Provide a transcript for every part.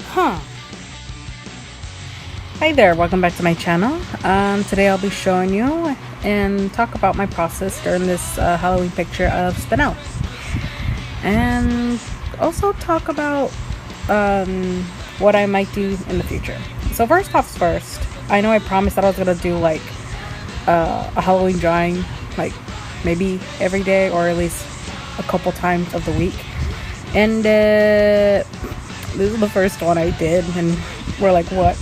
Huh. Hi there, welcome back to my channel. Today I'll be showing you and talk about my process during this Halloween picture of Spinel. And also talk about what I might do in the future. So first off first, I know I promised that I was going to do like a Halloween drawing like maybe every day or at least a couple times of the week. And this is the first one I did, and we're like, what?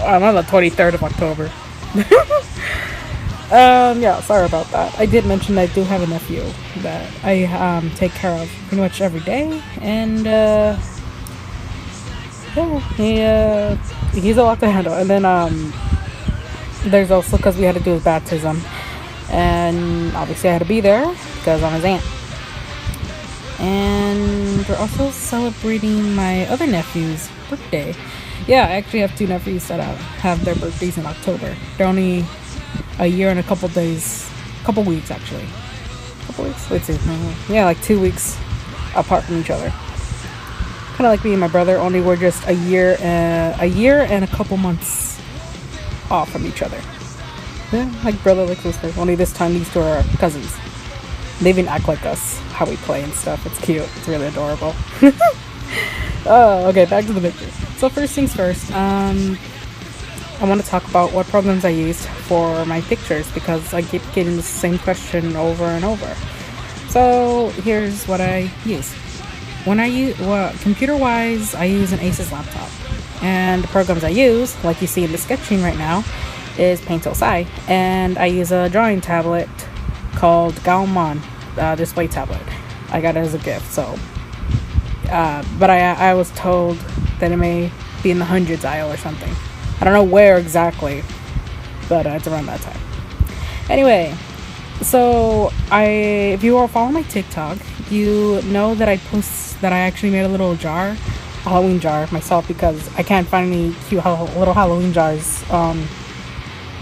I'm on the 23rd of October. Yeah, sorry about that. I did mention I do have a nephew that I take care of pretty much every day, and yeah, he's a lot to handle. And then there's also because we had to do his baptism, and obviously I had to be there because I'm his aunt. And we're also celebrating my other nephew's birthday. Yeah, I actually have two nephews that have their birthdays in October. They're only a year and a couple weeks actually. Couple weeks? Let's see. Yeah, like 2 weeks apart from each other. Kind of like me and my brother, only we're just a year and a couple months off from each other. Yeah, like brother, like sister. Only this time these two are cousins. They even act like us, how we play and stuff. It's cute. It's really adorable. Oh, okay, back to the picture. So first things first, I want to talk about what programs I used for my pictures because I keep getting the same question over and over. So here's what I use. When I use, computer-wise, I use an Asus laptop. And the programs I use, like you see in the sketching right now, is Paint. And I use a drawing tablet called Gaomon display tablet. I got it as a gift, so but I was told that it may be in the hundreds aisle or something. I don't know where exactly, but it's around that time. Anyway, so if you all follow my TikTok, you know that I actually made a little jar, a Halloween jar myself, because I can't find any cute little Halloween jars on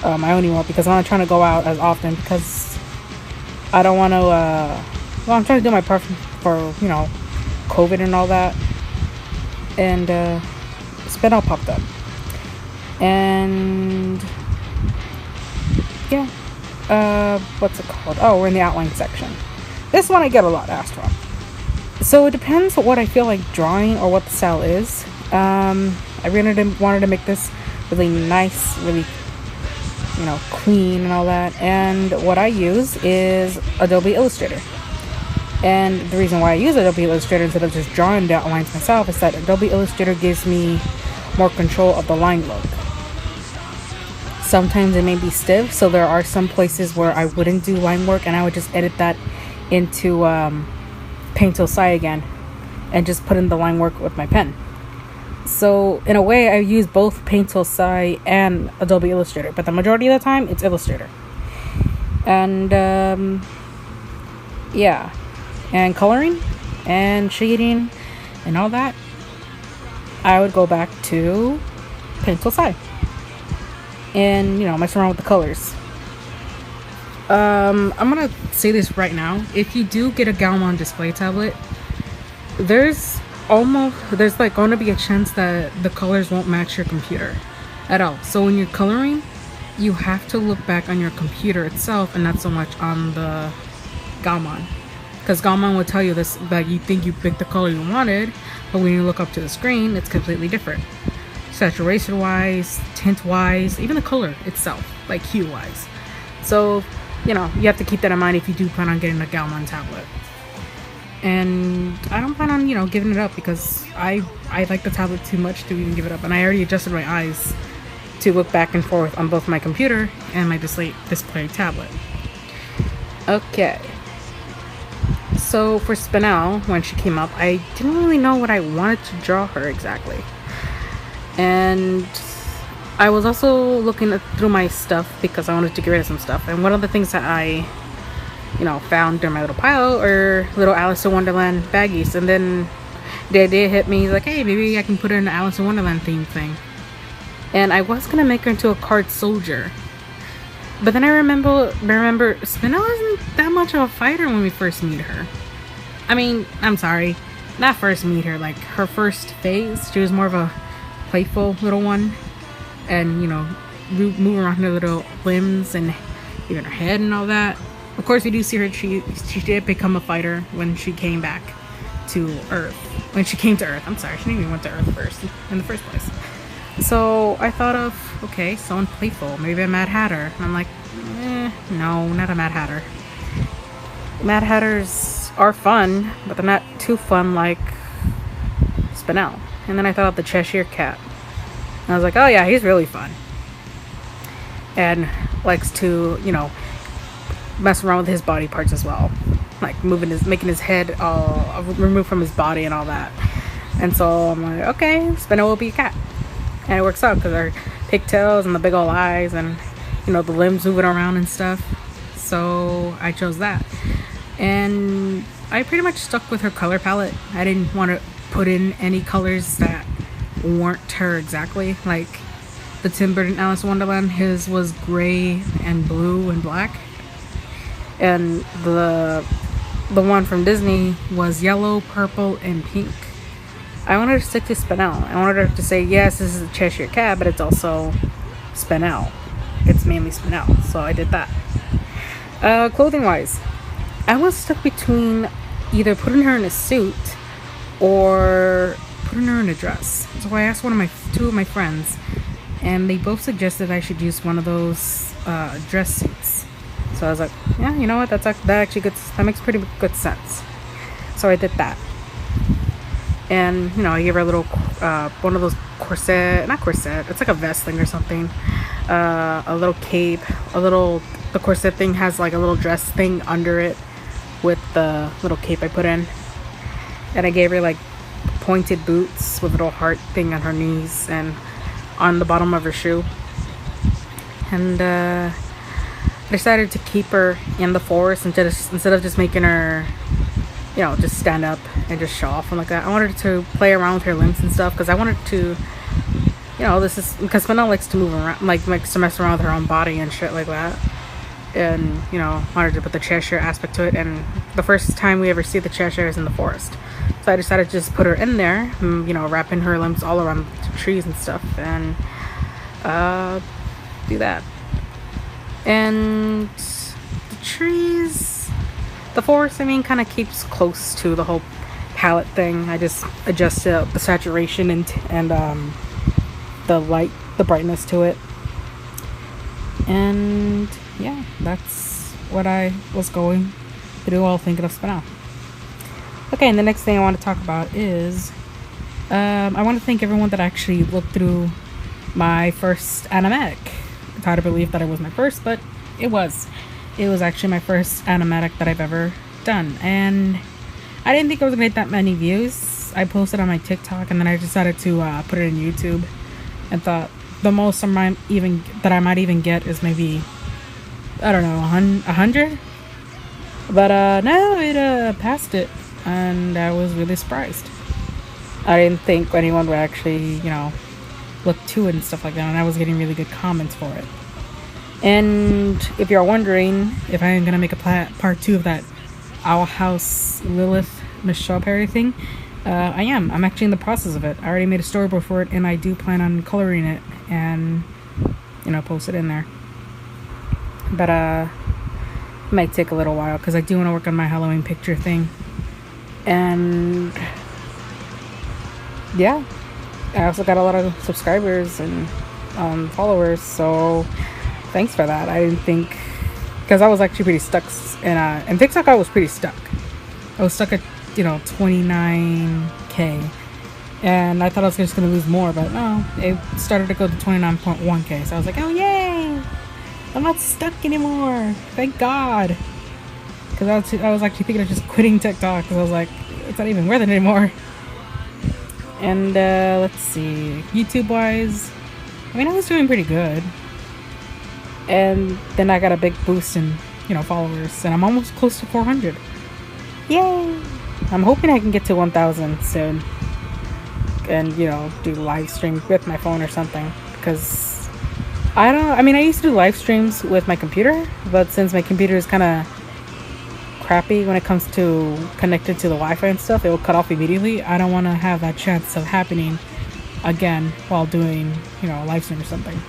my own anymore, because I'm not trying to go out as often because I don't want to, well, I'm trying to do my part for, you know, COVID and all that. And, Spinel popped up. And, yeah. What's it called? Oh, we're in the outline section. This one I get a lot asked from. So it depends on what I feel like drawing or what the style is. I really wanted to make this really nice, really, you know, clean and all that. And what I use is Adobe Illustrator. And the reason why I use Adobe Illustrator instead of just drawing the outlines myself is that Adobe Illustrator gives me more control of the line look. Sometimes it may be stiff, so there are some places where I wouldn't do line work and I would just edit that into Paint again and just put in the line work with my pen. So in a way I use both Paint and Adobe Illustrator, but the majority of the time it's Illustrator. And yeah, and coloring and shading and all that, I would go back to Paint and, you know, mess around with the colors. I'm gonna say this right now: if you do get a Gaomon display tablet, there's like going to be a chance that the colors won't match your computer at all. So when you're coloring, you have to look back on your computer itself and not so much on the Gaomon, because Gaomon will tell you this, that you think you picked the color you wanted, but when you look up to the screen, it's completely different. Saturation wise, tint wise, even the color itself, like hue wise. So, you know, you have to keep that in mind if you do plan on getting a Gaomon tablet. And I don't plan on, you know, giving it up because I like the tablet too much to even give it up. And I already adjusted my eyes to look back and forth on both my computer and my display tablet. Okay. So for Spinel, when she came up, I didn't really know what I wanted to draw her exactly. And I was also looking through my stuff because I wanted to get rid of some stuff. And one of the things that I, you know, found during my little pile are little Alice in Wonderland baggies. And then the idea hit me, like, hey, maybe I can put her in the Alice in Wonderland theme thing. And I was gonna make her into a card soldier. But then I remember Spinel isn't that much of a fighter when we first meet her. I mean, I'm sorry. not first meet her, like her first phase. She was more of a playful little one, and move around her little limbs and even her head and all that. Of course, we do see her. She did become a fighter when she came back to Earth. When she came to Earth, I'm sorry, she didn't even went to Earth first in the first place. So I thought of, okay, someone playful, maybe a Mad Hatter. And I'm like, no, not a Mad Hatter. Mad Hatters are fun, but they're not too fun like Spinel. And then I thought of the Cheshire Cat. And I was like, oh yeah, he's really fun. And likes to, mess around with his body parts as well. Like making his head removed from his body and all that. And so I'm like, okay, Spinel will be a cat. And it works out because her pigtails and the big old eyes and, the limbs moving around and stuff. So I chose that. And I pretty much stuck with her color palette. I didn't want to put in any colors that weren't her exactly. Like the Tim Burton Alice in Wonderland, his was gray and blue and black. And the one from Disney was yellow, purple, and pink. I wanted to stick to Spinel. I wanted her to say, yes, this is a Cheshire Cat, but it's also Spinel. It's mainly Spinel. So I did that. Clothing-wise, I was stuck between either putting her in a suit or putting her in a dress. So I asked two of my friends, and they both suggested I should use one of those dress suits. So I was like, yeah, you know what? That makes pretty good sense. So I did that. And, I gave her a little, one of those not corset, it's like a vest thing or something. A little cape, the corset thing has like a little dress thing under it with the little cape I put in. And I gave her like pointed boots with a little heart thing on her knees and on the bottom of her shoe. And, I decided to keep her in the forest instead of just making her, just stand up and just show off and like that. I wanted to play around with her limbs and stuff because I wanted to, this is because Spinel likes to move around, likes to mess around with her own body and shit like that. And wanted to put the Cheshire aspect to it. And the first time we ever see the Cheshire is in the forest, so I decided to just put her in there, wrapping her limbs all around the trees and stuff, and do that. And the trees, the forest, kind of keeps close to the whole palette thing. I just adjust the saturation and the light, the brightness to it. And yeah, that's what I was going to do while thinking of Spinel. Okay, and the next thing I want to talk about is I want to thank everyone that actually looked through my first animatic. It's hard to believe that it was my first, but it was actually my first animatic that I've ever done, and I didn't think I was gonna get that many views. I posted on my TikTok, and then I decided to put it in YouTube, and thought the most I might even get is maybe, I don't know, 100. But no, it passed it, and I was really surprised. I didn't think anyone would actually, look to it and stuff like that, and I was getting really good comments for it. And if you're wondering if I am gonna make a part 2 of that Owl House Lilith Michelle Perry thing, I am. I'm actually in the process of it. I already made a storyboard for it, and I do plan on coloring it and post it in there. But it might take a little while because I do want to work on my Halloween picture thing. And yeah, I also got a lot of subscribers and followers, so thanks for that. I didn't think, because I was actually pretty stuck in TikTok. I was pretty stuck. I was stuck at 29k, and I thought I was just gonna lose more, but no, it started to go to 29.1k. So I was like, oh yay, I'm not stuck anymore, thank God. Because I was actually thinking of just quitting TikTok because I was like, it's not even worth it anymore. And let's see, YouTube wise, I was doing pretty good. And then I got a big boost in, followers, and I'm almost close to 400. Yay! I'm hoping I can get to 1,000 soon. And, do live stream with my phone or something. Because I used to do live streams with my computer, but since my computer is kind of crappy when it comes to connected to the Wi-Fi and stuff. It will cut off immediately. I don't want to have that chance of happening again while doing, you know, a live stream or something.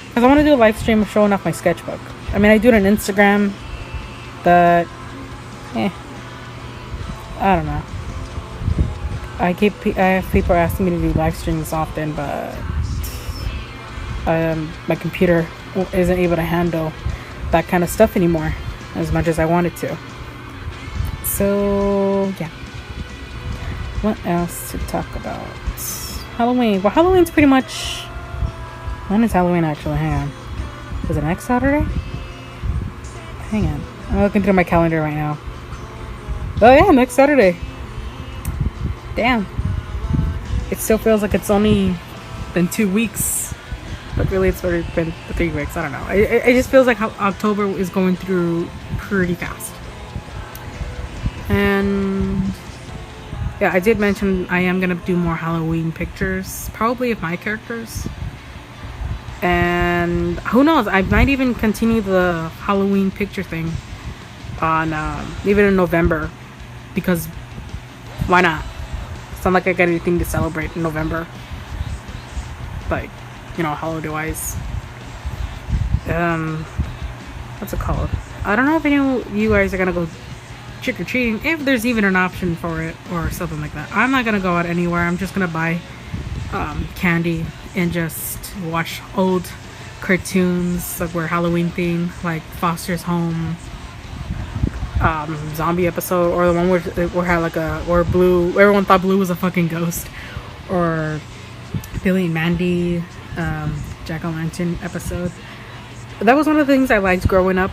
Because I want to do a live stream of showing off my sketchbook. I mean, I do it on Instagram, but I don't know. I have people asking me to do live streams often, but my computer isn't able to handle that kind of stuff anymore as much as I wanted to. So yeah, what else to talk about? Halloween. Well, Halloween's pretty much... When is Halloween actually? Hang on. Is it next Saturday? Hang on, I'm looking through my calendar right now. Oh yeah, next Saturday. Damn, it still feels like it's only been 2 weeks, but really it's already been 3 weeks. I don't know. It just feels like how October is going through pretty fast. And yeah, I did mention I am gonna do more Halloween pictures, probably of my characters. And who knows, I might even continue the Halloween picture thing on even in November, because why not? It's not like I got anything to celebrate in November, like, you know, holiday wise. What's it called? I don't know if any of you guys are gonna go trick-or-treating, if there's even an option for it or something like that. I'm not gonna go out anywhere. I'm just gonna buy candy and just watch old cartoons that were Halloween themed, like Foster's Home, zombie episode, or the one where had like or Blue, everyone thought Blue was a fucking ghost, or Billy and Mandy, Jack-o'-lantern episode. That was one of the things I liked growing up.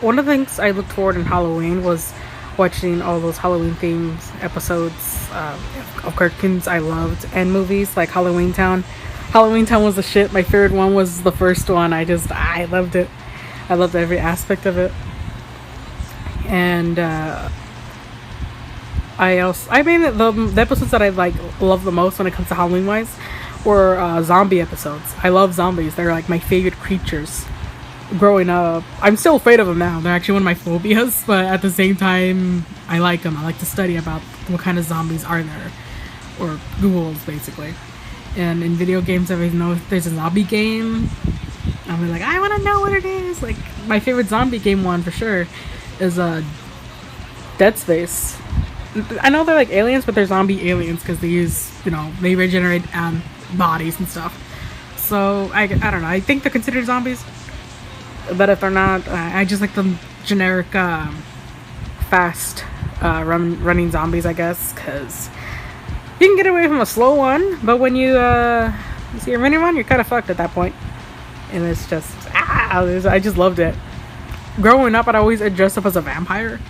One of the things I looked forward in Halloween was watching all those Halloween themed episodes of cartoons I loved, and movies like Halloween Town. Halloween Town was the shit. My favorite one was the first one. I loved it. I loved every aspect of it. And the episodes that I love the most when it comes to Halloween wise were zombie episodes. I love zombies. They're like my favorite creatures growing up. I'm still afraid of them now. They're actually one of my phobias, but at the same time I like them. I like to study about what kind of zombies are there, or ghouls basically. And in video games, I always know if there's a zombie game, I'm like, I want to know what it is. Like, my favorite zombie game one for sure is Dead Space. I know they're like aliens, but they're zombie aliens because they use, you know, they regenerate bodies and stuff. So I don't know. I think they're considered zombies, but if they're not, I just like the generic fast running zombies, I guess, because you can get away from a slow one, but when you see a running one, you're kind of fucked at that point. And it's just, I just loved it. Growing up, I'd always dressed up as a vampire.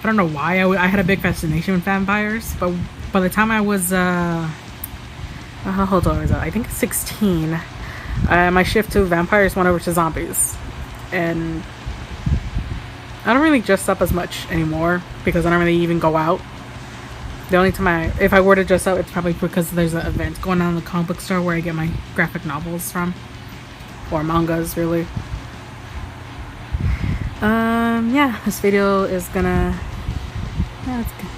I don't know why. I had a big fascination with vampires, but by the time I was, how old was I? I think 16. My shift to vampires went over to zombies. And I don't really dress up as much anymore because I don't really even go out. The only time if I were to dress up, it's probably because there's an event going on in the comic book store where I get my graphic novels from, or mangas, really. Yeah, this video is gonna,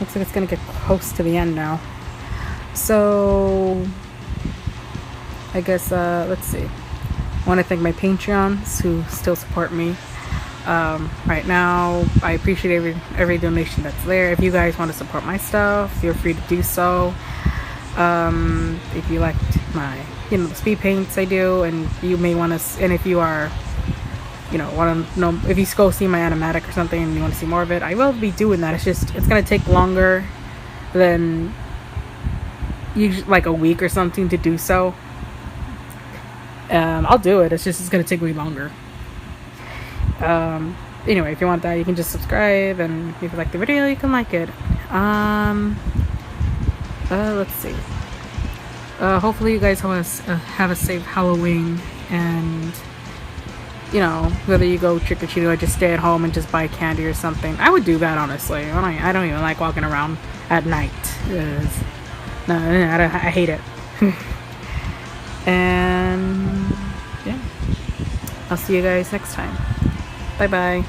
looks like it's gonna get close to the end now. So I guess let's see. I want to thank my Patreons who still support me. Right now, I appreciate every donation that's there. If you guys want to support my stuff, feel free to do so. If you liked my, the speed paints I do, and you may want to, and if you are, want to know, if you go see my animatic or something and you want to see more of it, I will be doing that. It's gonna take longer than usually, like a week or something to do so. I'll do it. It's gonna take way longer. Anyway, if you want that, you can just subscribe, and if you like the video, you can like it. Let's see. Hopefully you guys have a safe Halloween, and whether you go trick-or-treating or just stay at home and just buy candy or something. I would do that, honestly. I don't even like walking around at night. I hate it. And yeah, I'll see you guys next time. Bye bye.